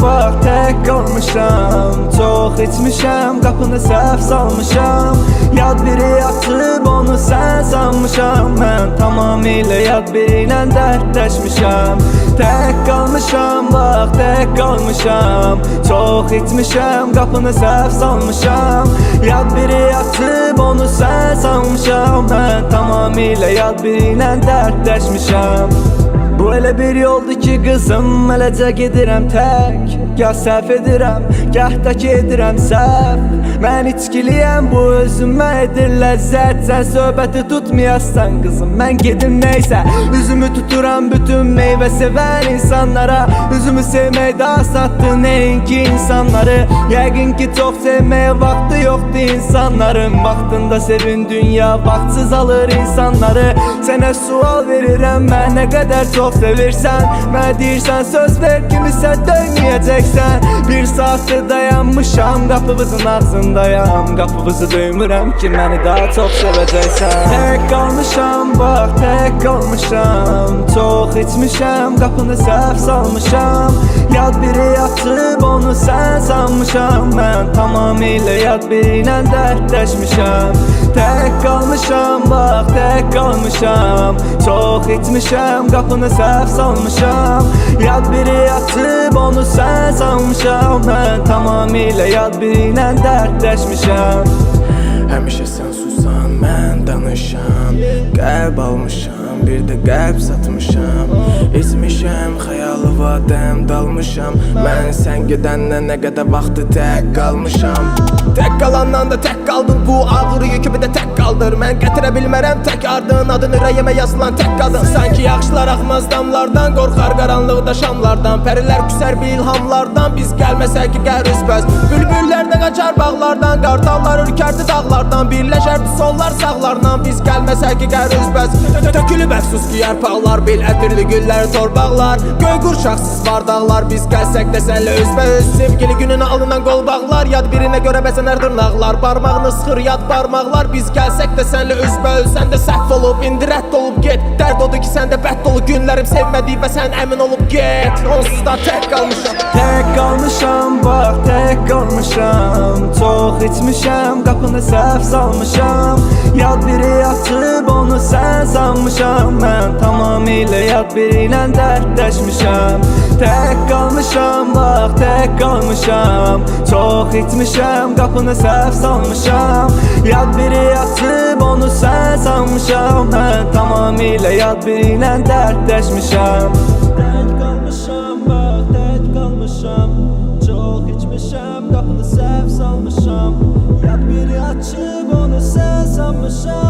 bax tək qalmışam. Çox içmişəm, qapını səhv salmışam. Yad biri açıb onu sən sanmışam. Mən tamamilə yad biri ilə dərdləşmişəm. Tək qalmışam, bax tək qalmışam. Çox içmişəm, qapını səhv salmışam. Yad biri açıb onu sən sanmışam. Mən tamamilə yad biri ilə dərdləşmişəm. Bu elə bir yoldur ki qızım, eləcə gedirəm tək. Gah səhv edirəm, gah da ki edirəm səhv. Mən içkiliyəm, bu özümə edir ləzzət. Sən söhbəti tutmayasan qızım, mən gedim neysə. Üzümü tuturam bütün meyvə sevən insanlara. Üzümü sevməkdə asaddır neyinki insanları. Yəqin ki çox sevməyə vaxtı yoxdur insanların. Vaxtında sevin dünya, vaxtsız alır insanları. Sənə sual verirəm, mən nə qədər çox sevirsən. Mən deyirsən söz ver, kimisə döyməyəcəksən. Bir saatdır dayanmışam, qapımızın ağzındayam. Qapımızı döymürəm ki məni daha çox sevəcəksən. Tək qalmışam, bax tək qalmışam. Çox içmişəm, qapını səhv salmışam. Yad biri açıb onu sən sanmışam. Mən tamamilə yad biri ilə dərdləşmişəm. Tək qalmışam, bax tək qalmışam. Çox içmişəm, qapını səhv salmışam. Yad biri açıb onu sən sanmışam. Mən tamamilə yad biri ilə dərdləşmişəm. Həmişə sən susan, mən danışam. Qəlb almışam, bir də qəlb satmışam. İçmişəm, xəyalı vadəm dalmışam. Mən sən gedəndən nə qədər vaxtı tək qalmışam. Tək qalandan da tək qaldın, bu ağır yükü bir də tək qaldır. Mən gətirə bilmərəm tək ardın, adın ürəyimə yazılan tək qadın. Sanki yaxşılar axmaz damlardan, qorxar qaranlıqda şamlardan. Pərilər küsər bir ilhamlardan, biz gəlməsək ki qər üzbəz. Bülbüllər də qaçar bağlardan, qartallar ürkərdi dağlardan. Birləşərdi sollar sağlardan, biz gəlməsək ki qər üzbəz. Tökülüb əfsus ki yarpaqlar, bil ətirli güllər torbaqlar. Göy qurşaqsız bardaqlar, biz gəlsək də sənlə üzbəüz. Sevgili gününə alınan qol bağlar, yad birinə görə bəzənər dırnaqlar. Barmağını sıxır yad barmaqlar, biz gəlsək də sənlə üzbəüz. Sən də səhv olub, indi rədd olub get. Dərd odur ki səndə bəd dolu günlərim sevmədi və sən əmin olub get. Onsuz da tək qalmışam. Tək qalmışam, bax tək qalmışam. Çox içmişəm, qapını səhv salmışam. Yad biri açıb onu sən sanmışam. Mən tamamilə yad biri ilə dərdləşmişəm. Tək qalmışam, bax tək qalmışam. Çox içmişəm, qapını səhv salmışam. Yad biri açıb onu sən sanmışam. Mən tamamilə yad biri ilə dərdləşmişəm. Tək qalmışam, bax tək qalmışam. Çox içmişəm, qapını səhv salmışam. Yad biri açıb onu sən sanmışam.